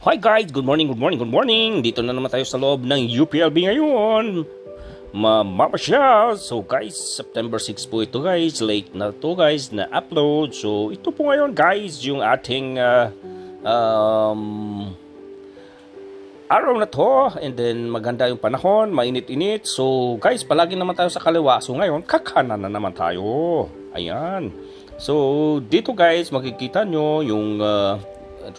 Hi guys, good morning, good morning, good morning. Dito na naman tayo sa loob ng UPLB ngayon. Mamasyal. So guys, September 6 po ito guys. Late na to guys na upload. So ito po ngayon guys yung ating araw na to. And then maganda yung panahon, mainit-init. So guys, palagi naman tayo sa kaliwa. So ngayon, kakanan na naman tayo. Ayan. So dito guys, makikita nyo yung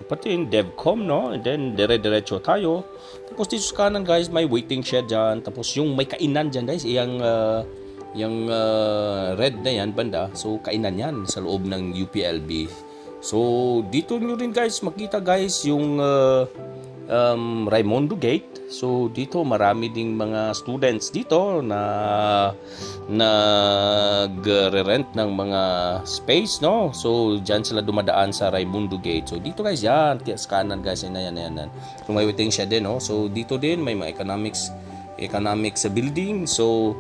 patin DevCom, no? And then dire-diretso tayo. Tapos dito sa kanan guys, may waiting shed dyan. Tapos yung may kainan dyan guys, yung red na yan banda. So kainan yan sa loob ng UPLB. So dito nyo rin guys makita guys yung Raimundo Gate. So dito marami ding mga students dito na nag-rent ng mga space, no? So diyan sila dumadaan sa Raimundo Gate. So dito guys yan, sa kanan guys, yan. So may waiting siya din, no? So dito din may mga economics sa building. So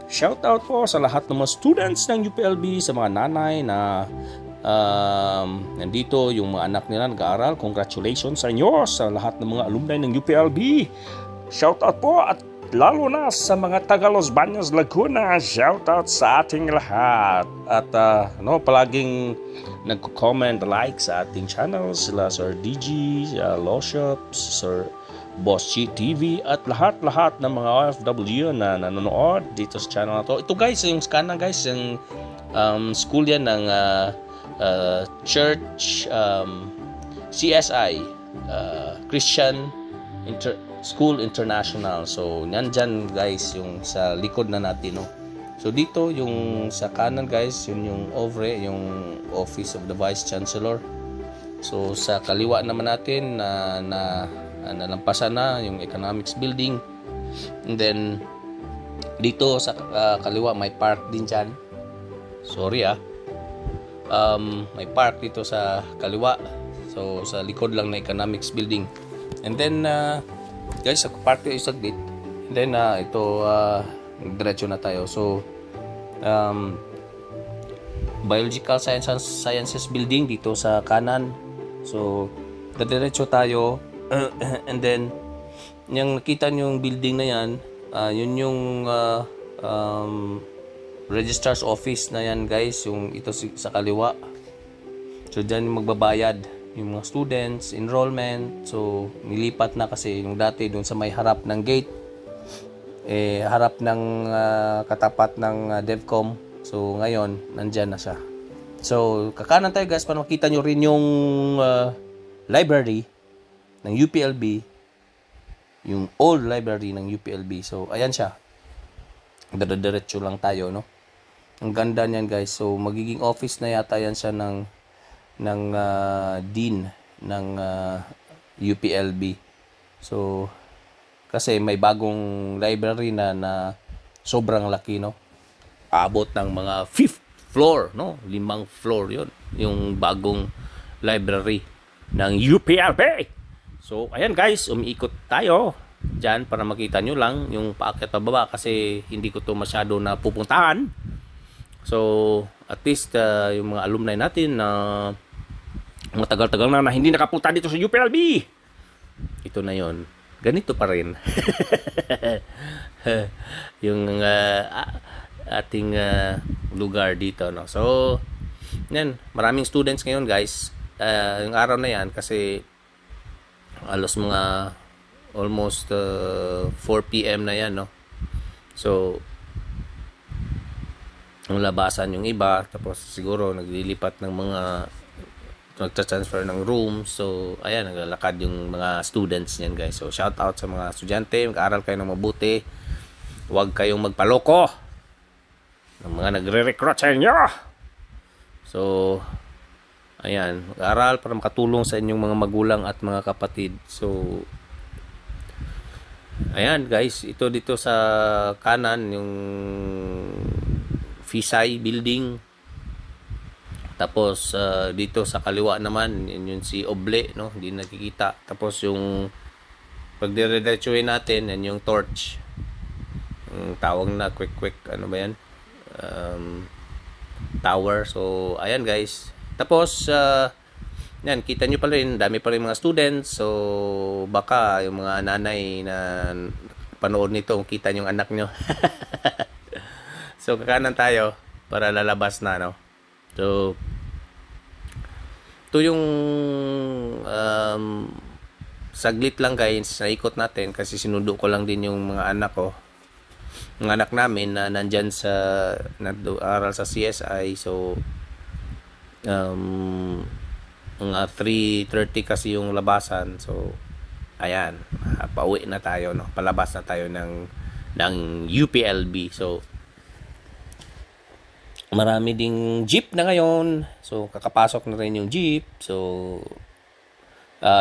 shout out po sa lahat ng mga students ng UPLB, sa mga nanay na nandito, yung mga anak nila nag-aaral. Congratulations sa inyo, sa lahat ng mga alumni ng UPLB. Shout out po, at lalo na sa mga taga Los Baños, Laguna. Shout out sa ating lahat. At palaging nagko-comment, like sa ating channel, sila Sir DG, Loshops, Sir Boss Chi TV, at lahat ng mga OFW na nanonood dito sa channel na to. Ito guys, yung scan guys, yung school yan ng church, CSI, Christian School International. So nandyan guys yung sa likod na natin, no? So dito yung sa kanan guys, yun yung OVRE, yung Office of the Vice Chancellor. So sa kaliwa naman natin na nalampasan na yung Economics Building. And then dito sa kaliwa may park din dyan. Sorry may park dito sa kaliwa. So sa likod lang na Economics Building. And then guys, sa park yung saglit. And then ito diretso na tayo. So Biological Sciences Building dito sa kanan. So diretso tayo. And then yung nakita nyo yung building na yan, yun yung Registrar's Office na yan guys, yung ito sa kaliwa. So dyan magbabayad yung mga students, enrollment. So nilipat na kasi yung dati doon sa may harap ng gate, harap ng katapat ng DevCom. So ngayon nandyan na siya. So kakanan tayo guys para makita nyo rin yung library ng UPLB, yung old library ng UPLB. So ayan siya, diretso lang tayo, no? Ang ganda niyan guys. So magiging office na yata yan siya ng dean ng UPLB. So kasi may bagong library na sobrang laki, no? Aabot ng mga 5th floor, no? 5 floor yon yung bagong library ng UPLB. So ayan guys, umiikot tayo dyan para makita nyo lang yung paakyat pababa kasi hindi ko to masyado na pupuntahan. So at least yung mga alumni natin na matagal-tagal na hindi nakapunta dito sa UPLB, ito na yon, ganito pa rin yung ating lugar dito, no? So yan, maraming students ngayon guys, yung araw na yan kasi alos mga almost 4 PM na yan, no? So ang labasan yung iba, tapos siguro naglilipat ng mga nagta-transfer ng room. So ayan, naglalakad yung mga students niyan guys. So shout out sa mga estudyante, mag-aaral kayo ng mabuti, huwag kayong magpaloko ng mga nagre-recruit sa inyo. So ayan, mag-aaral para makatulong sa inyong mga magulang at mga kapatid. So ayan guys, ito dito sa kanan yung Fisay Building. Tapos dito sa kaliwa naman yun si Oble, no? Hindi nakikita. Tapos yung pag dire-diretsuhin natin, yan yung torch. Tawag na quick ano ba yan? Tower. So ayan guys. Tapos yan, kita nyo pa rin, dami pa rin mga students. So, baka yung mga nanay na panood nito, kita yung anak nyo. So, kakanan tayo para lalabas na, no? So, ito yung saglit lang guys, naikot natin kasi sinundo ko lang din yung mga anak ko. Mga anak namin na nandyan sa nag-aaral sa CSI. So, mga 3:30 kasi yung labasan. So, ayan, pauwi na tayo, no? Palabas na tayo ng UPLB. So, marami ding jeep na ngayon. So, kakapasok na rin yung jeep. So,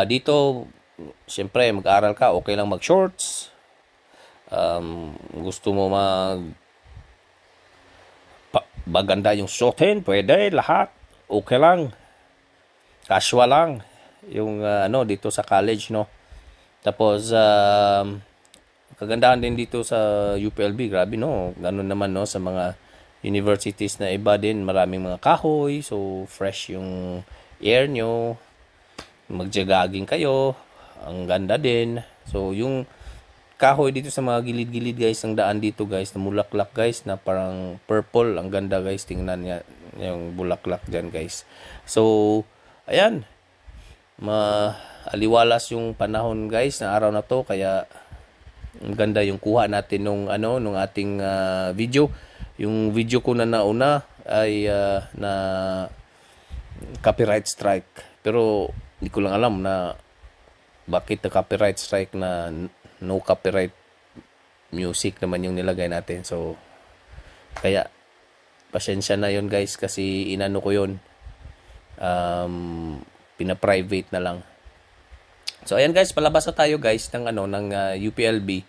dito, siyempre, mag-aral ka, okay lang mag-shorts. Gusto mo maganda yung suotin, pwede, lahat. Okay lang. Casual lang. Yung, dito sa college, no? Tapos, kagandahan din dito sa UPLB, grabe, no? Ganun naman, no? Sa mga universities na iba din, maraming mga kahoy, so fresh yung air nyo, magjagaging kayo, ang ganda din. So yung kahoy dito sa mga gilid-gilid guys, ang daan dito guys, na mulaklak guys, na parang purple, ang ganda guys, tingnan niya yung bulaklak dyan guys. So ayan, maaliwalas yung panahon guys na araw na to, kaya ang ganda yung kuha natin nung ating video. Yung video ko na nauna ay na copyright strike. Pero hindi ko lang alam na bakit na copyright strike na no copyright music naman yung nilagay natin. So, kaya pasensya na yon guys kasi inano ko yun. Pina-private na lang. So, ayan guys, palabas na tayo guys ng UPLB.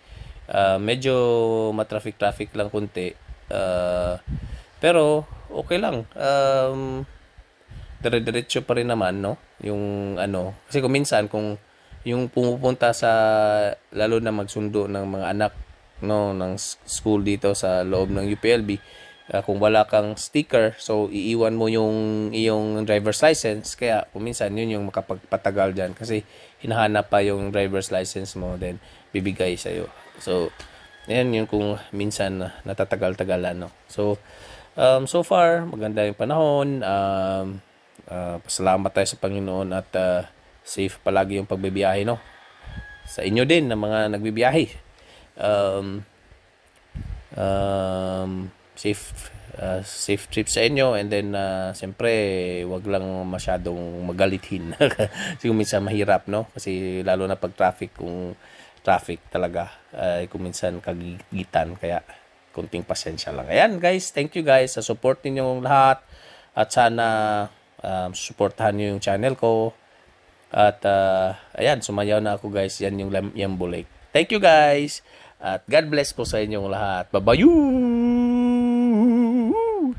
Medyo matraffic lang kunti. Pero okay lang. Dire-diretso pa rin naman, no? Yung kasi kung minsan kung yung pumupunta sa lalo na magsundo ng mga anak, no, ng school dito sa loob ng UPLB, kung wala kang sticker, so iiwan mo yung iyong driver's license. Kaya kung minsan yun yung makapagpatagal diyan kasi hinahanap pa yung driver's license mo, then bibigay sa iyo. So yan yung kung minsan natatagal-tagalan, no. So so far maganda yung panahon. Pasalamat tayo sa Panginoon at safe palagi yung pagbibiyahe, no, sa inyo din na mga nagbibiyahe. Safe trip sa inyo, and then siyempre wag lang masyadong magalitin kasi minsan mahirap, no, kasi lalo na pag traffic talaga kung minsan kagigitan, kaya kunting pasensya lang. Ayan guys, thank you guys sa support ninyong lahat, at sana suportahan niyo yung channel ko, at ayan, sumayaw na ako guys, yan yung Yambo Lake. Thank you guys, at God bless po sa inyong lahat. Bye-bye.